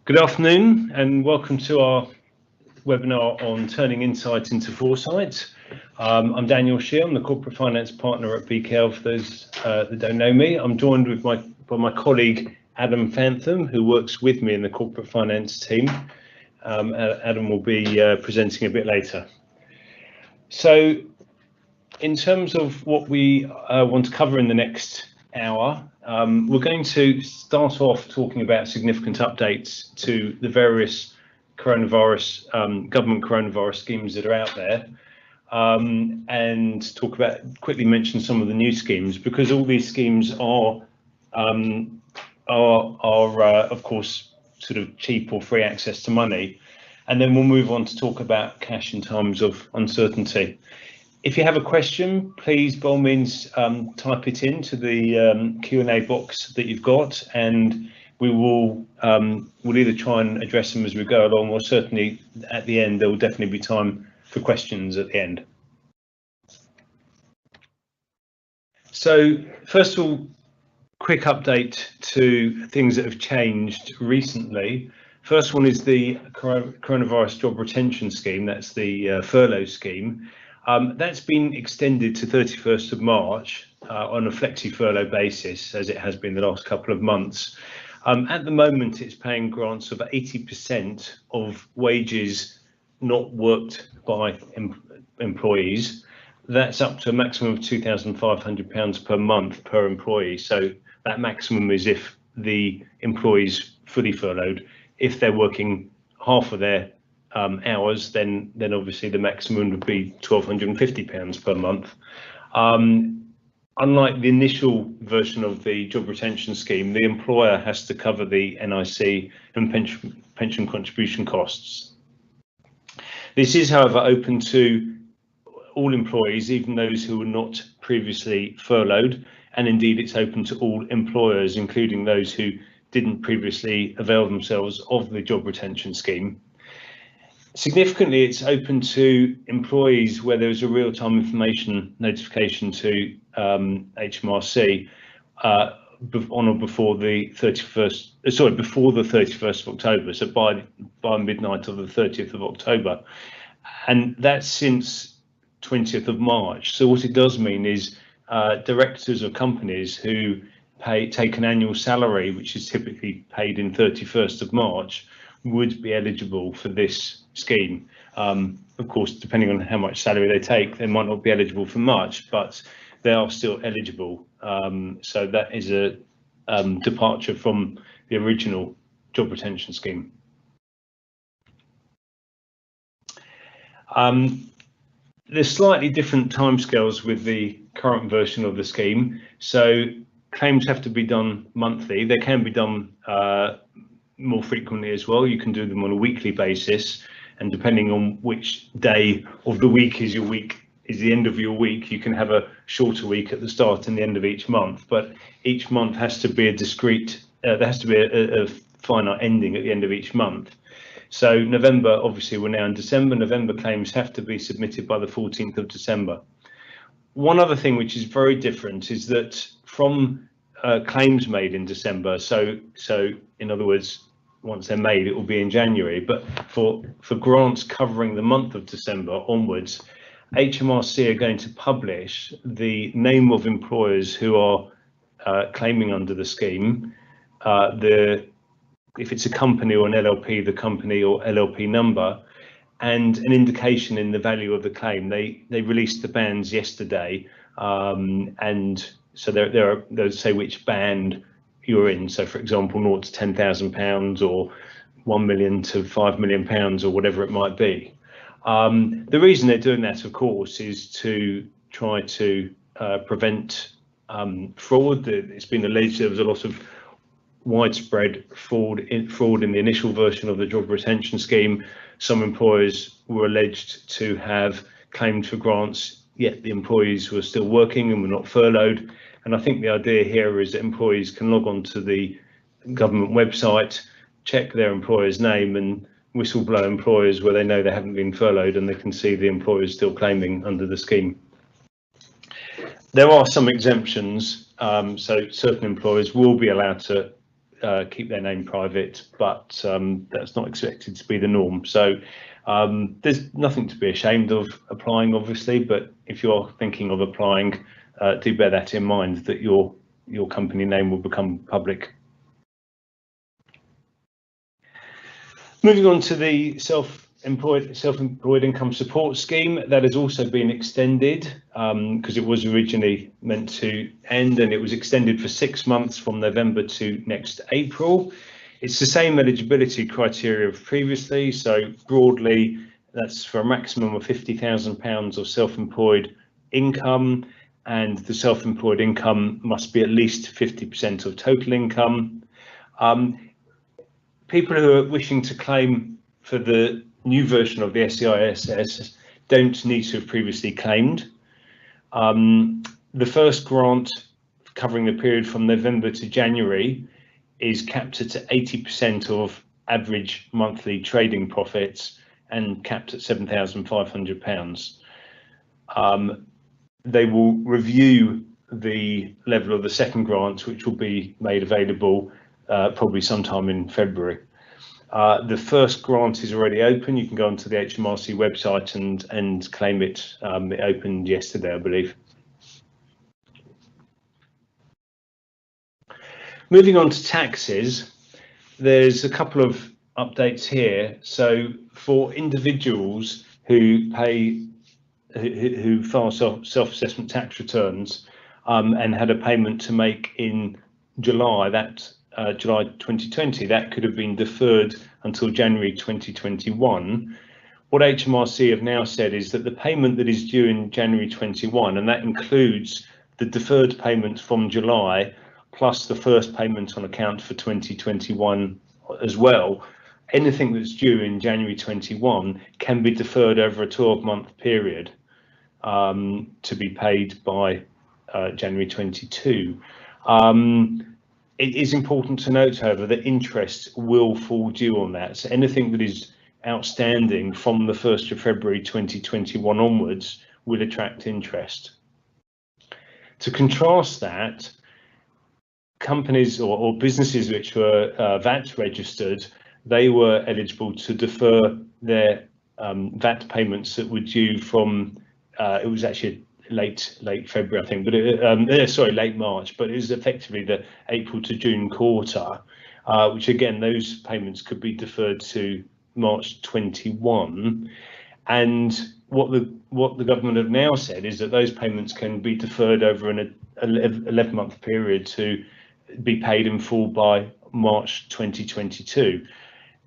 Good afternoon and welcome to our webinar on turning insight into foresight. I'm Daniel Shear, I'm the corporate finance partner at BKL. For those that don't know me, I'm joined with by my colleague Adam Fantham, who works with me in the corporate finance team. Adam will be presenting a bit later. So in terms of what we want to cover in the next hour, we're going to start off talking about significant updates to the various coronavirus government coronavirus schemes that are out there, and quickly mention some of the new schemes, because all these schemes are of course sort of cheap or free access to money, and then we'll move on to talk about cash in times of uncertainty. If you have a question, please, by all means, type it into the Q&A box that you've got, and we'll either try and address them as we go along, or certainly at the end, there will definitely be time for questions at the end. So, first of all, quick update to things that have changed recently. First one is the coronavirus job retention scheme. That's the furlough scheme. That's been extended to 31st of March on a flexi furlough basis, as it has been the last couple of months. At the moment, it's paying grants of 80% of wages not worked by employees. That's up to a maximum of £2,500 per month per employee. So that maximum is if the employee's fully furloughed. If they're working half of their hours, then obviously the maximum would be £1,250 per month. Unlike the initial version of the job retention scheme, the employer has to cover the NIC and pension contribution costs. This is, however, open to all employees, even those who were not previously furloughed, and indeed it's open to all employers, including those who didn't previously avail themselves of the job retention scheme. Significantly, it's open to employees where there is a real-time information notification to HMRC on or before the 31st of October, so by midnight of the 30th of October, and that's since 20th of March. So what it does mean is directors of companies who take an annual salary, which is typically paid in 31st of March, would be eligible for this scheme. Of course, depending on how much salary they take, they might not be eligible for much, but they are still eligible. So that is a departure from the original job retention scheme. There's slightly different timescales with the current version of the scheme. So claims have to be done monthly. They can be done more frequently as well. You can do them on a weekly basis, and depending on which day of the week is the end of your week, you can have a shorter week at the start and the end of each month. But each month has to be a discrete. There has to be a finite ending at the end of each month. So November, obviously we're now in December. November claims have to be submitted by the 14th of December. One other thing which is very different is that from claims made in December, so in other words, once they're made, it will be in January, but for grants covering the month of December onwards, HMRC are going to publish the name of employers who are claiming under the scheme, if it's a company or an LLP, the company or LLP number, and an indication in the value of the claim. They released the bands yesterday, and so they'll say which band you're in. So, for example, £0 to £10,000 or £1 million to £5 million or whatever it might be. The reason they're doing that, of course, is to try to prevent fraud. It's been alleged there was a lot of widespread fraud in the initial version of the job retention scheme. Some employers were alleged to have claimed for grants, yet the employees were still working and were not furloughed. And I think the idea here is that employees can log on to the government website, check their employer's name, and whistleblow employers where they know they haven't been furloughed, and they can see the employers still claiming under the scheme. There are some exemptions, so certain employers will be allowed to keep their name private, but that's not expected to be the norm. So there's nothing to be ashamed of applying, obviously, but if you're thinking of applying, do bear that in mind, that your company name will become public. Moving on to the self-employed income support scheme, that has also been extended because it was originally meant to end, and it was extended for 6 months from November to next April. It's the same eligibility criteria of previously, so broadly that's for a maximum of £50,000 of self-employed income, and the self-employed income must be at least 50% of total income. People who are wishing to claim for the new version of the SEISS don't need to have previously claimed. The first grant covering the period from November to January is capped at 80% of average monthly trading profits and capped at £7,500. They will review the level of the second grant, which will be made available probably sometime in February. The first grant is already open. You can go onto the HMRC website and claim it. It opened yesterday, I believe. Moving on to taxes, there's a couple of updates here. So for individuals who file self-assessment tax returns and had a payment to make in July, July 2020, that could have been deferred until January 2021. What HMRC have now said is that the payment that is due in January 21, and that includes the deferred payment from July plus the first payment on account for 2021 as well, anything that's due in January 21 can be deferred over a 12-month period to be paid by January 22. It is important to note, however, that interest will fall due on that. So anything that is outstanding from the 1st of February 2021 onwards will attract interest. To contrast that, companies or businesses which were VAT registered, they were eligible to defer their VAT payments that were due from, it was actually late February, I think, but sorry, late March, but it was effectively the April to June quarter, which again, those payments could be deferred to March 21. And what the government have now said is that those payments can be deferred over an 11-month period to be paid in full by March 2022.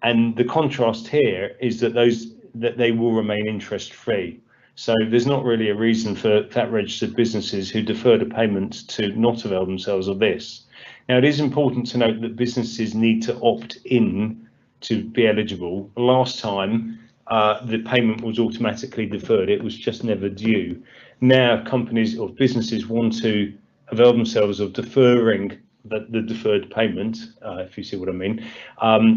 And the contrast here is that they will remain interest free. So there's not really a reason for VAT registered businesses who deferred a payment to not avail themselves of this. Now, it is important to note that businesses need to opt in to be eligible. Last time, the payment was automatically deferred. It was just never due. Now, companies or businesses want to avail themselves of deferring the deferred payment, if you see what I mean.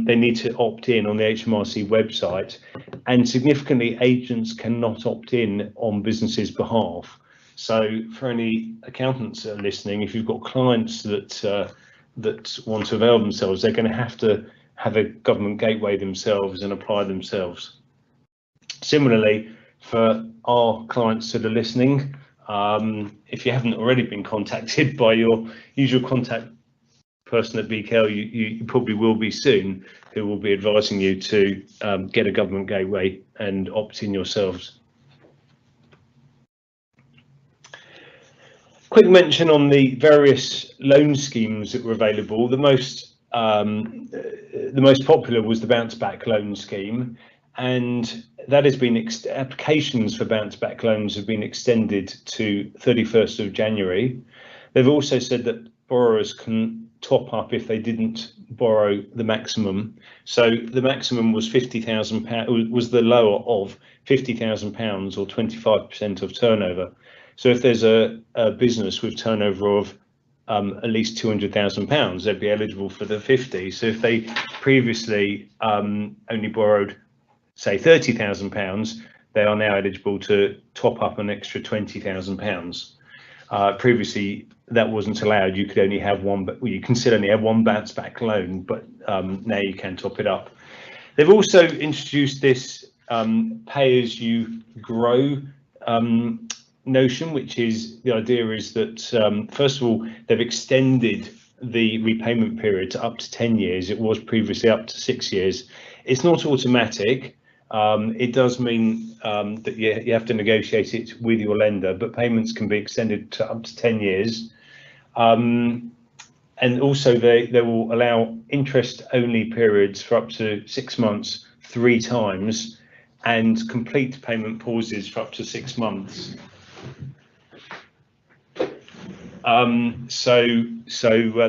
They need to opt in on the HMRC website, and significantly, agents cannot opt in on businesses' behalf. So for any accountants that are listening, if you've got clients that want to avail themselves, they're going to have a government gateway themselves and apply themselves. Similarly, for our clients that are listening, if you haven't already been contacted by your usual contact person at BKL, you probably will be soon, who will be advising you to get a government gateway and opt in yourselves. Quick mention on the various loan schemes that were available. The most popular was the bounce back loan scheme, and that has been applications for bounce back loans have been extended to 31st of January. They've also said that borrowers can top up if they didn't borrow the maximum. So the maximum was £50,000, was the lower of £50,000 or 25% of turnover. So if there's a business with turnover of at least £200,000, they'd be eligible for the 50. So if they previously only borrowed, say, £30,000, they are now eligible to top up an extra £20,000. Previously, that wasn't allowed. You could only have one, but you can still only have one bounce back loan, but now you can top it up. They've also introduced this pay as you grow notion, which is the idea is that first of all, they've extended the repayment period to up to 10 years. It was previously up to 6 years. It's not automatic. It does mean that you have to negotiate it with your lender, but payments can be extended to up to 10 years. And also they will allow interest only periods for up to 6 months 3 times, and complete payment pauses for up to 6 months.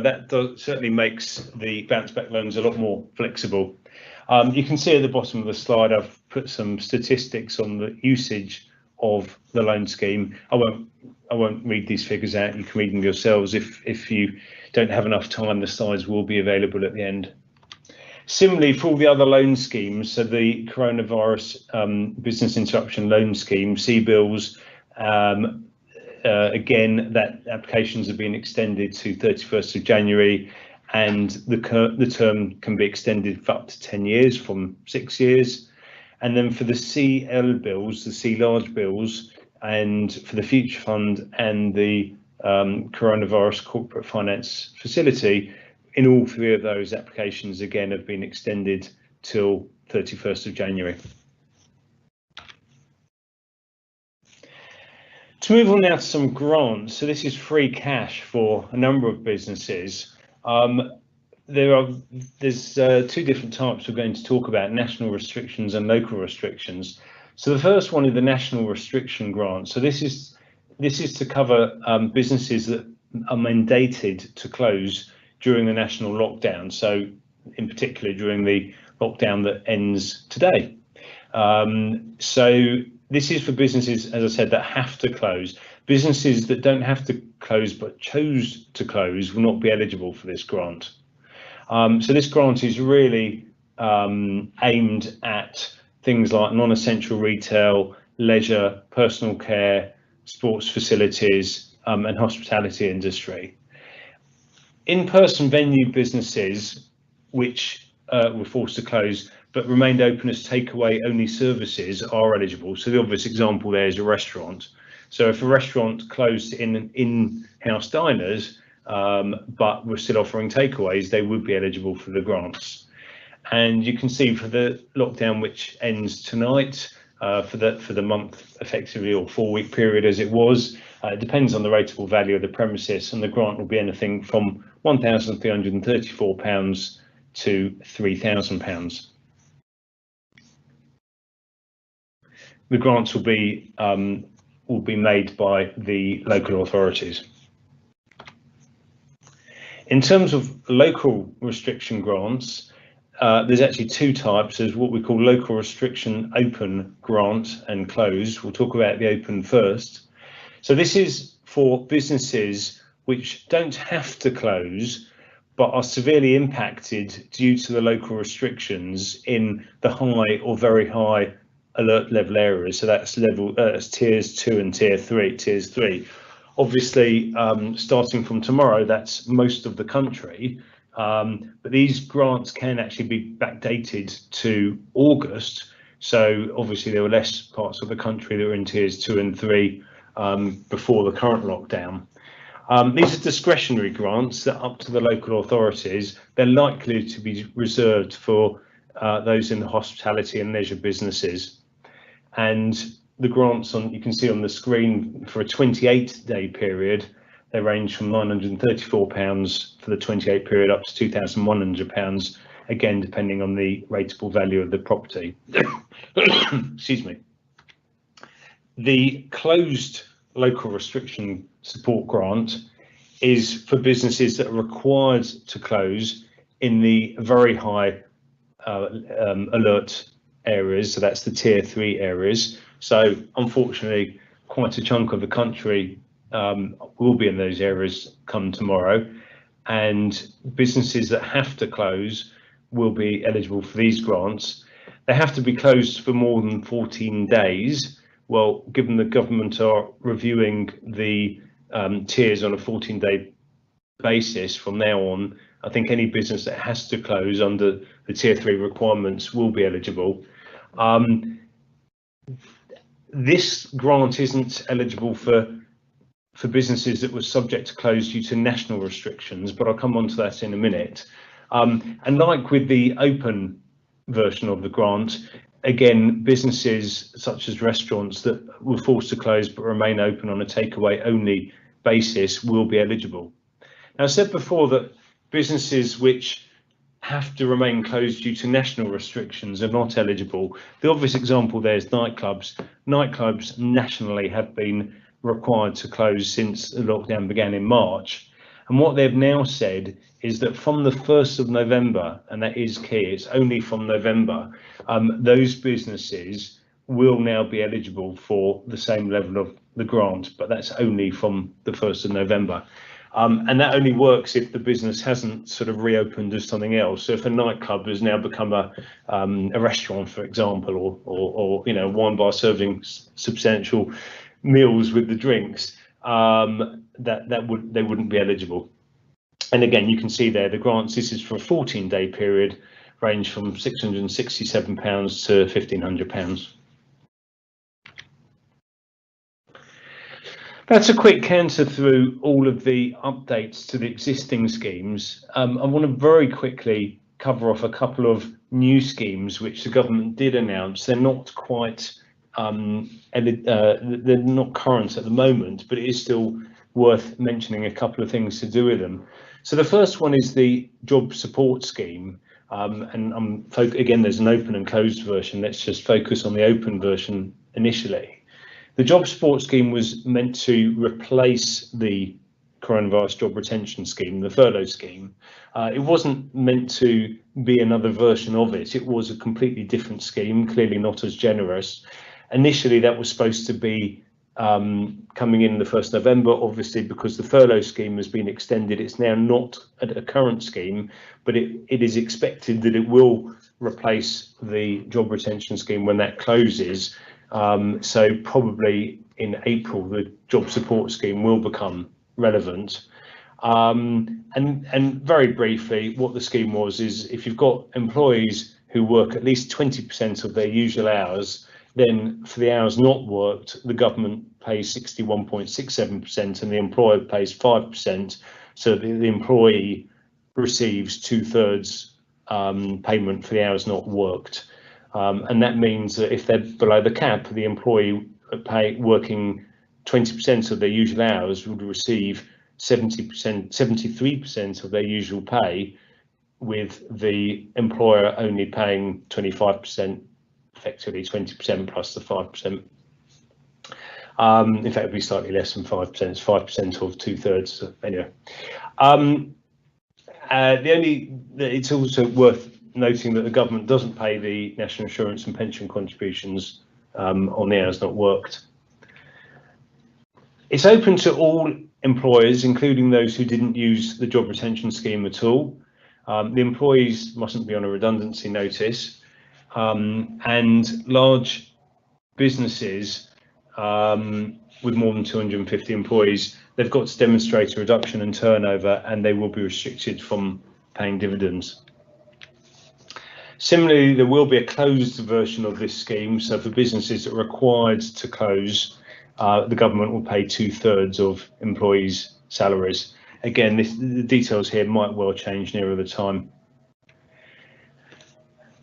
That certainly makes the bounce back loans a lot more flexible. You can see at the bottom of the slide, I've put some statistics on the usage of the loan scheme. I won't read these figures out. You can read them yourselves. If you don't have enough time, the slides will be available at the end. Similarly, for all the other loan schemes, so the coronavirus business interruption loan scheme, CBILS, again, that applications have been extended to 31st of January, and the term can be extended for up to 10 years from 6 years. And then for the CL bills, the C large bills, and for the Future Fund and the Coronavirus Corporate Finance Facility, in all 3 of those applications, again, have been extended till 31st of January. To move on now to some grants, so this is free cash for a number of businesses. There's 2 different types we're going to talk about: national restrictions and local restrictions. So the first one is the national restriction grant. So this is to cover businesses that are mandated to close during the national lockdown. So in particular during the lockdown that ends today. So this is for businesses, as I said, that have to close. Businesses that don't have to close but chose to close will not be eligible for this grant. So this grant is really aimed at things like non-essential retail, leisure, personal care, sports facilities, and hospitality industry. In-person venue businesses which were forced to close but remained open as takeaway only services are eligible. So the obvious example there is a restaurant. So if a restaurant closed in-house diners, but we're still offering takeaways, they would be eligible for the grants. And you can see for the lockdown, which ends tonight, for the month effectively, or 4-week period as it was, it depends on the rateable value of the premises, and the grant will be anything from £1,334 to £3,000. The grants will be made by the local authorities. In terms of local restriction grants, there's actually 2 types. There's what we call local restriction open grant and closed. We'll talk about the open first. So this is for businesses which don't have to close but are severely impacted due to the local restrictions in the high or very high alert level areas. So that's tiers 2 and tiers 3. Obviously, starting from tomorrow, that's most of the country, but these grants can actually be backdated to August. So obviously there were less parts of the country that were in tiers 2 and 3 before the current lockdown. These are discretionary grants that are up to the local authorities. They're likely to be reserved for those in the hospitality and leisure businesses. And the grants you can see on the screen for a 28-day period, they range from £934 for the 28 period up to £2,100, again depending on the rateable value of the property. Excuse me. The closed local restriction support grant is for businesses that are required to close in the very high alert areas, so that's the tier 3 areas. So unfortunately, quite a chunk of the country will be in those areas come tomorrow, and businesses that have to close will be eligible for these grants. They have to be closed for more than 14 days. Well, given the government are reviewing the tiers on a 14-day basis from now on. I think any business that has to close under the tier 3 requirements will be eligible. This grant isn't eligible for businesses that were subject to close due to national restrictions, but I'll come on to that in a minute. And like with the open version of the grant, again, businesses such as restaurants that were forced to close but remain open on a takeaway only basis will be eligible. Now, I said before that businesses which have to remain closed due to national restrictions are not eligible. The obvious example there is nightclubs. Nightclubs nationally have been required to close since the lockdown began in March. And what they've now said is that from the 1st of November, and that is key, it's only from November, those businesses will now be eligible for the same level of the grant, but that's only from the 1st of November. And that only works if the business hasn't sort of reopened as something else. So if a nightclub has now become a restaurant, for example, or you know, wine bar serving substantial meals with the drinks, they wouldn't be eligible. And again, you can see there the grants. This is for a 14-day period, range from £667 to £1,500. That's a quick canter through all of the updates to the existing schemes. I want to very quickly cover off a couple of new schemes which the government did announce. They're not quite, they're not current at the moment, but it is still worth mentioning a couple of things to do with them. So the first one is the job support scheme. And again, there's an open and closed version. Let's just focus on the open version initially. The job support scheme was meant to replace the coronavirus job retention scheme, the furlough scheme. It wasn't meant to be another version of it. It was a completely different scheme, clearly not as generous. Initially, that was supposed to be coming in the 1st of November, obviously, because the furlough scheme has been extended. It's now not a current scheme, but it is expected that it will replace the job retention scheme when that closes. So probably in April, the job support scheme will become relevant. And very briefly, what the scheme was is if you've got employees who work at least 20% of their usual hours, then for the hours not worked, the government pays 61.67% and the employer pays 5%. So the employee receives 2/3 payment for the hours not worked. And that means that if they're below the cap, the employee working 20% of their usual hours would receive 73% of their usual pay, with the employer only paying 25%, effectively 20% plus the 5%. In fact, it'd be slightly less than 5%. It's 5% of 2/3. So anyway, it's also worth noting that the government doesn't pay the national insurance and pension contributions on the hours not worked. It's open to all employers, including those who didn't use the job retention scheme at all. The employees mustn't be on a redundancy notice, and large businesses with more than 250 employees, they've got to demonstrate a reduction in turnover, and they will be restricted from paying dividends. Similarly, there will be a closed version of this scheme. So for businesses that are required to close, the government will pay 2/3 of employees' salaries. Again, the details here might well change nearer the time.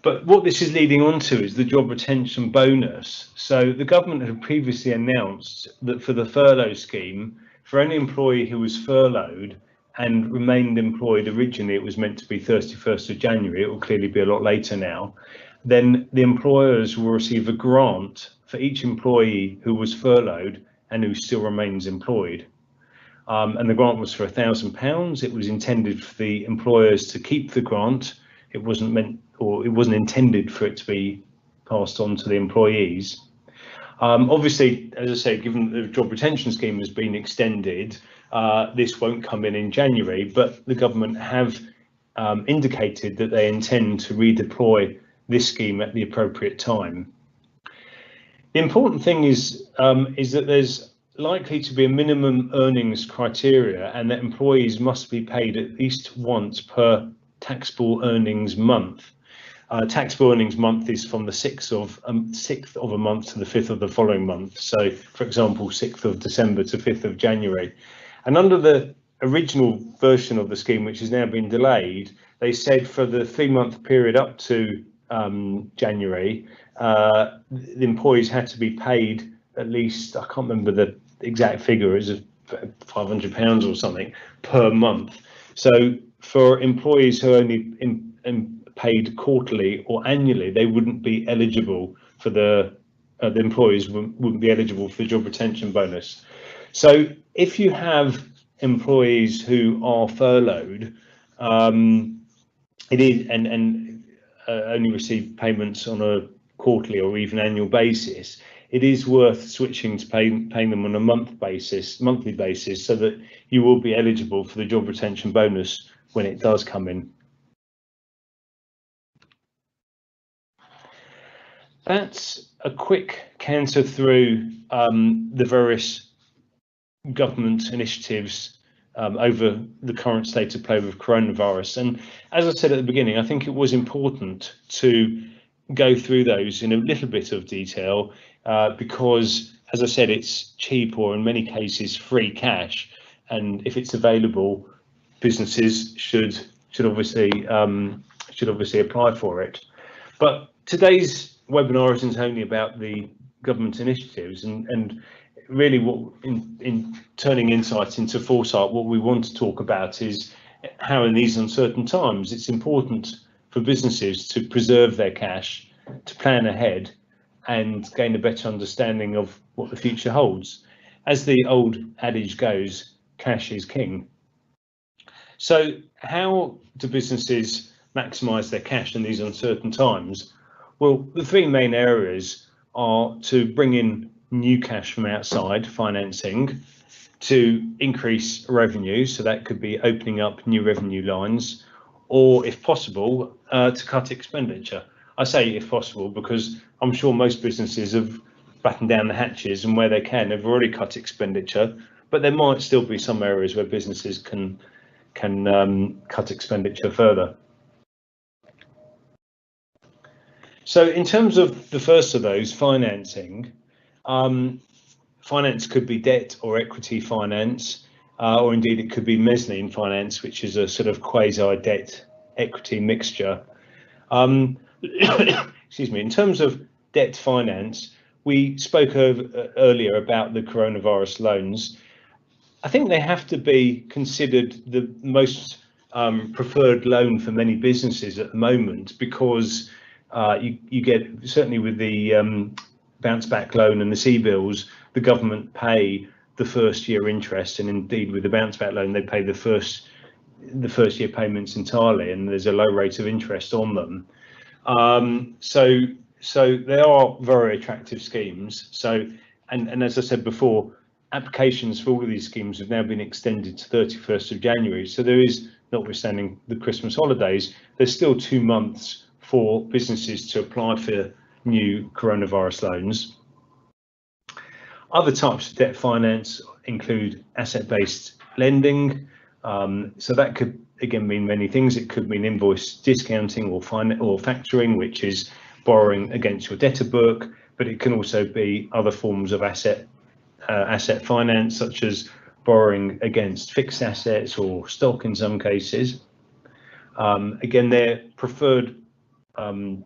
But what this is leading on to is the job retention bonus. So the government had previously announced that for the furlough scheme, for any employee who was furloughed and remained employed, originally it was meant to be 31st of January, it will clearly be a lot later now, then the employers will receive a grant for each employee who was furloughed and who still remains employed. And the grant was for £1,000. It was intended for the employers to keep the grant. It wasn't meant, or it wasn't intended for it to be passed on to the employees. Obviously, as I say, given that the job retention scheme has been extended, this won't come in January, but the government have indicated that they intend to redeploy this scheme at the appropriate time. The important thing is that there's likely to be a minimum earnings criteria, and that employees must be paid at least once per taxable earnings month. Taxable earnings month is from the 6th of a month to the 5th of the following month. So, for example, 6th of December to 5th of January. And under the original version of the scheme, which has now been delayed, they said for the 3-month period up to January, the employees had to be paid at least, I can't remember the exact figure, is £500 or something per month. So for employees who are only paid quarterly or annually, they wouldn't be eligible for the employees wouldn't be eligible for the job retention bonus. So if you have employees who are furloughed, it is and only receive payments on a quarterly or even annual basis, it is worth switching to paying them on a monthly basis, so that you will be eligible for the job retention bonus when it does come in. That's a quick canter through the various government initiatives over the current state of play with coronavirus. And as I said at the beginning, I think it was important to go through those in a little bit of detail because, as I said, it's cheap or in many cases free cash, and if it's available, businesses should obviously apply for it. But today's webinar isn't only about the government initiatives, and really what in turning insights into foresight, what we want to talk about is how in these uncertain times it's important for businesses to preserve their cash, to plan ahead and gain a better understanding of what the future holds. As the old adage goes, cash is king. So how do businesses maximize their cash in these uncertain times? Well, the three main areas are to bring in new cash from outside financing, to increase revenue, so that could be opening up new revenue lines, or if possible, to cut expenditure. I say if possible because I'm sure most businesses have battened down the hatches, and where they can, they've already cut expenditure, but there might still be some areas where businesses can cut expenditure further. So in terms of the first of those, financing, finance could be debt or equity finance, or indeed it could be mezzanine finance, which is a sort of quasi-debt equity mixture. Excuse me. In terms of debt finance, we spoke earlier about the coronavirus loans. I think they have to be considered the most preferred loan for many businesses at the moment, because you get, certainly with the bounce back loan and the CBILS, the government pay the first year interest, and indeed with the bounce back loan they pay the first year payments entirely, and there's a low rate of interest on them. So they are very attractive schemes. So and as I said before, applications for all of these schemes have now been extended to 31st of January. So there is, notwithstanding the Christmas holidays, there's still 2 months for businesses to apply for new coronavirus loans. Other types of debt finance include asset-based lending. So that could again mean many things. It could mean invoice discounting or factoring, which is borrowing against your debtor book, but it can also be other forms of asset finance, such as borrowing against fixed assets or stock in some cases. Again, they're preferred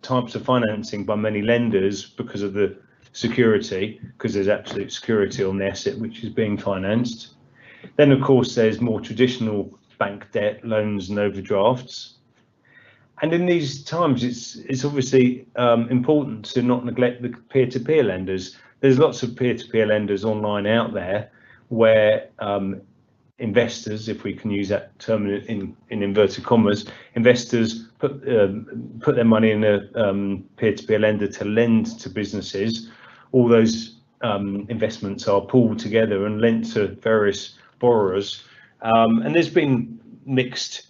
types of financing by many lenders because of the security, because there's absolute security on the asset which is being financed. Then, of course, there's more traditional bank debt, loans and overdrafts. And in these times, it's obviously important to not neglect the peer-to-peer lenders. There's lots of peer-to-peer lenders online out there where investors, if we can use that term in inverted commas, investors put their money in a peer-to-peer lender to lend to businesses. All those investments are pooled together and lent to various borrowers, and there's been mixed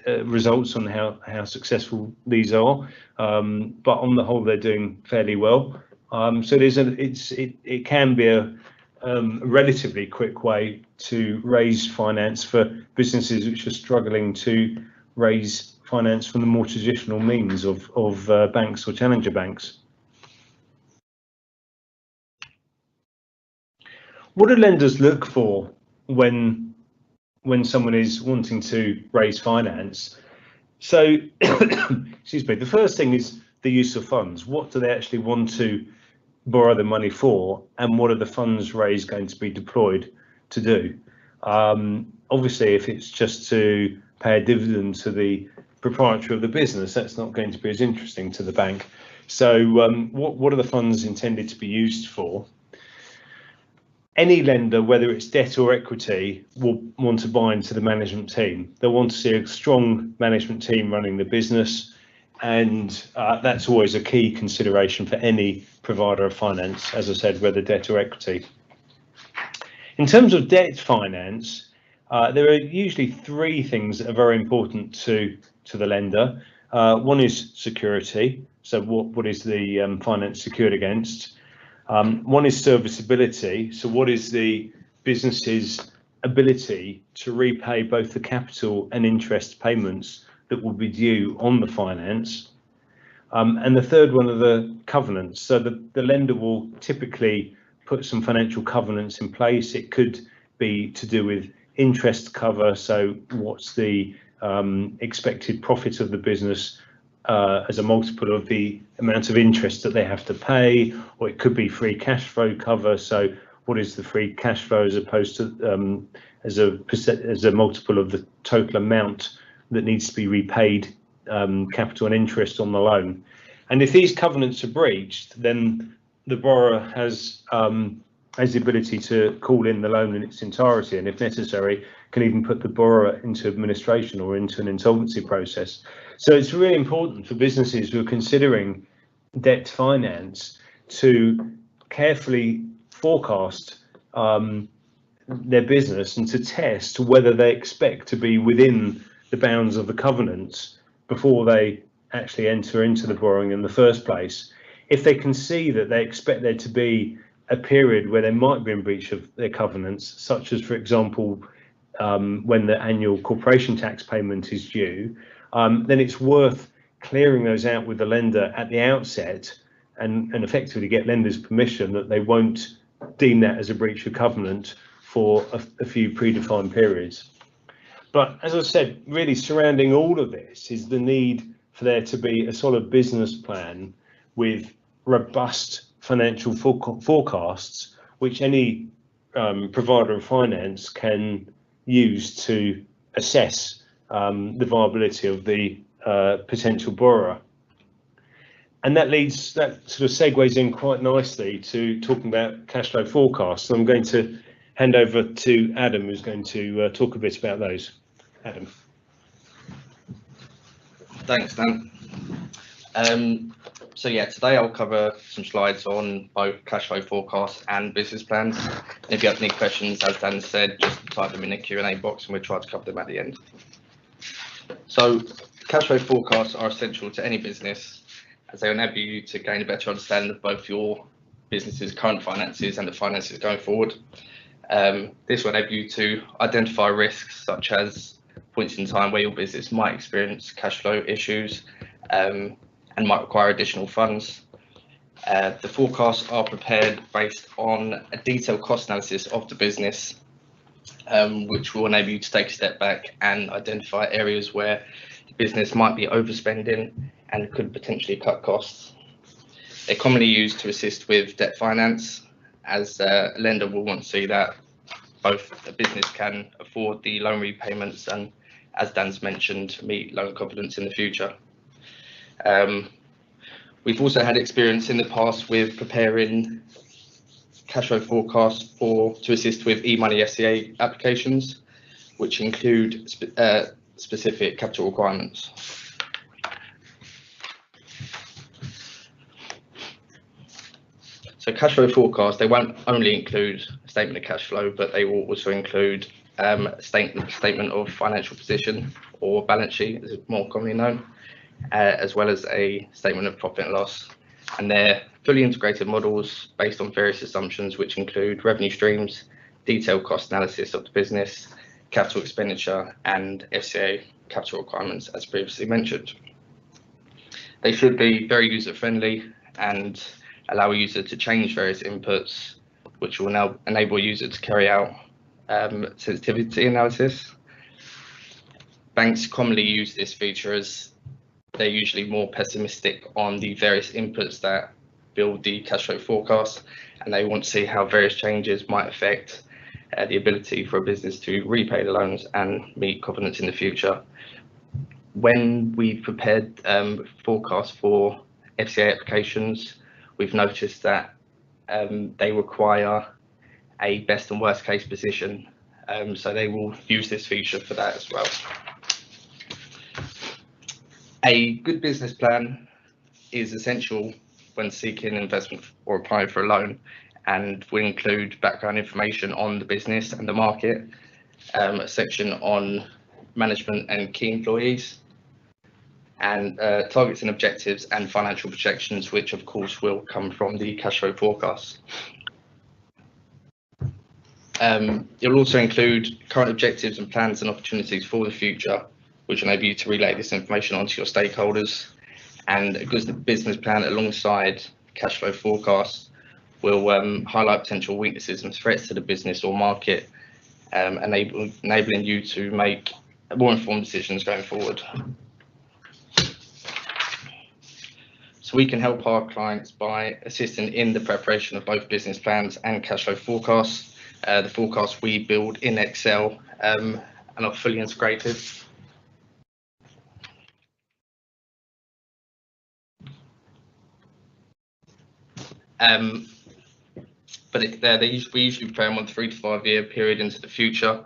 results on how successful these are, but on the whole they're doing fairly well. So it can be a relatively quick way to raise finance for businesses which are struggling to raise finance from the more traditional means of banks or challenger banks. What do lenders look for when someone is wanting to raise finance? So, excuse me, the first thing is the use of funds. What do they actually want to borrow the money for, and what are the funds raised going to be deployed to do? Obviously, if it's just to pay a dividend to the proprietor of the business, that's not going to be as interesting to the bank. So what are the funds intended to be used for? Any lender, whether it's debt or equity, will want to buy into the management team. They'll want to see a strong management team running the business, and that's always a key consideration for any provider of finance, as I said, whether debt or equity. In terms of debt finance, there are usually three things that are very important to the lender. One is security. So what is the finance secured against? One is serviceability. So what is the business's ability to repay both the capital and interest payments that will be due on the finance? And the third one are the covenants. So the lender will typically put some financial covenants in place. It could be to do with interest cover. So what's the expected profit of the business as a multiple of the amount of interest that they have to pay, or it could be free cash flow cover. So what is the free cash flow as opposed to as a multiple of the total amount that needs to be repaid, capital and interest on the loan. And if these covenants are breached, then the borrower has the ability to call in the loan in its entirety, and if necessary, can even put the borrower into administration or into an insolvency process. So it's really important for businesses who are considering debt finance to carefully forecast their business and to test whether they expect to be within the bounds of the covenants before they actually enter into the borrowing in the first place. If they can see that they expect there to be a period where they might be in breach of their covenants, such as, for example, when the annual corporation tax payment is due, then it's worth clearing those out with the lender at the outset and effectively get lenders' permission that they won't deem that as a breach of covenant for a few predefined periods. But as I said, really surrounding all of this is the need for there to be a solid business plan with robust financial forecasts, which any provider of finance can use to assess the viability of the potential borrower. And that sort of segues in quite nicely to talking about cash flow forecasts. So I'm going to hand over to Adam, who's going to talk a bit about those. Adam. Thanks, Dan. So yeah, today I'll cover some slides on both cash flow forecasts and business plans. And if you have any questions, as Dan said, just type them in the Q&A box and we'll try to cover them at the end. So cash flow forecasts are essential to any business as they enable you to gain a better understanding of both your business's current finances and the finances going forward. This will enable you to identify risks such as points in time where your business might experience cash flow issues and might require additional funds. The forecasts are prepared based on a detailed cost analysis of the business, which will enable you to take a step back and identify areas where the business might be overspending and could potentially cut costs. They're commonly used to assist with debt finance, as a lender will want to see that both a business can afford the loan repayments and, as Dan's mentioned, meet loan covenants in the future. We've also had experience in the past with preparing cash flow forecasts to assist with e-money SCA applications, which include specific capital requirements. So cash flow forecasts, they won't only include a statement of cash flow, but they will also include a statement of financial position, or balance sheet as it's more commonly known, as well as a statement of profit and loss. And they're fully integrated models based on various assumptions, which include revenue streams, detailed cost analysis of the business, capital expenditure, and FCA capital requirements, as previously mentioned. They should be very user-friendly and allow a user to change various inputs, which will now enable a user to carry out sensitivity analysis. Banks commonly use this feature as they're usually more pessimistic on the various inputs that build the cash flow forecast, and they want to see how various changes might affect the ability for a business to repay the loans and meet covenants in the future. When we prepared forecasts for FCA applications, we've noticed that they require a best and worst case position, so they will use this feature for that as well. A good business plan is essential when seeking investment or applying for a loan, and will include background information on the business and the market, a section on management and key employees, and targets and objectives and financial projections, which of course will come from the cash flow forecast. It will also include current objectives and plans and opportunities for the future, which enable you to relay this information onto your stakeholders. And a good business plan alongside cash flow forecasts will highlight potential weaknesses and threats to the business or market, enabling you to make more informed decisions going forward. So we can help our clients by assisting in the preparation of both business plans and cash flow forecasts. The forecasts we build in Excel and are fully integrated. But we usually prepare them on 3 to 5 year period into the future,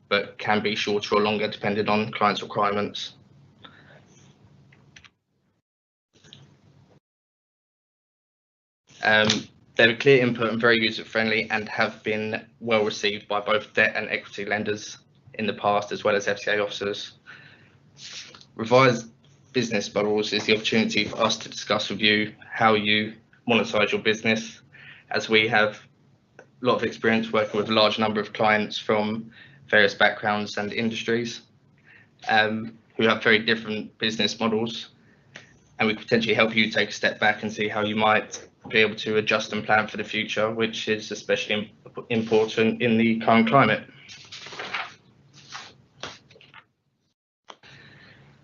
but can be shorter or longer depending on clients' requirements. They're clear input and very user-friendly, and have been well received by both debt and equity lenders in the past, as well as FCA officers. Revised business models is the opportunity for us to discuss with you how you monetize your business, as we have a lot of experience working with a large number of clients from various backgrounds and industries who have very different business models, and we could potentially help you take a step back and see how you might be able to adjust and plan for the future, which is especially important in the current climate.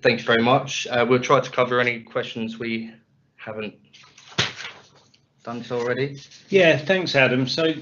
Thank you very much. We'll try to cover any questions we haven't done so already. Yeah, thanks, Adam. So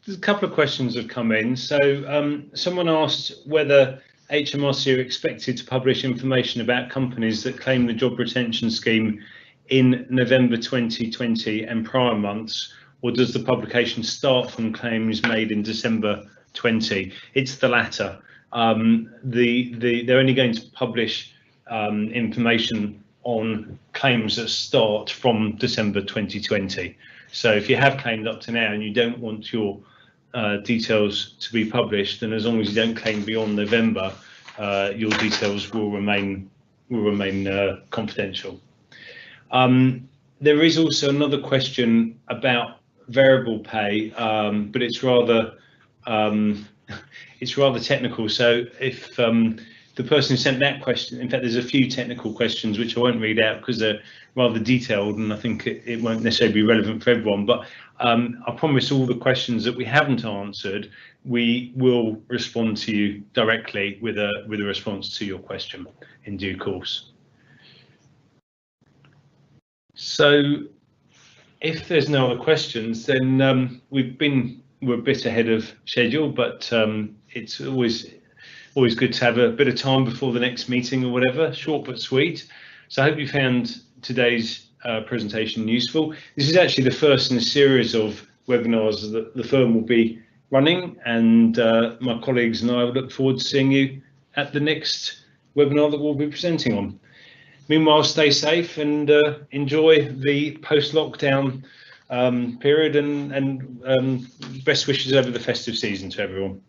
a couple of questions have come in. So someone asked whether HMRC are expected to publish information about companies that claim the job retention scheme in November 2020 and prior months, or does the publication start from claims made in December 20? It's the latter. They're only going to publish information on claims that start from December 2020. So if you have claimed up to now and you don't want your details to be published, then as long as you don't claim beyond November, your details will remain confidential. There is also another question about variable pay, but it's rather technical. So if the person who sent that question, in fact, there's a few technical questions which I won't read out because they're rather detailed, and I think it won't necessarily be relevant for everyone. But I promise all the questions that we haven't answered, we will respond to you directly with a response to your question in due course. So if there's no other questions, then we're a bit ahead of schedule, but it's always good to have a bit of time before the next meeting or whatever, short but sweet. So I hope you found today's presentation useful. This is actually the first in a series of webinars that the firm will be running, and my colleagues and I would look forward to seeing you at the next webinar that we'll be presenting on. Meanwhile, stay safe and enjoy the post-lockdown period, and best wishes over the festive season to everyone.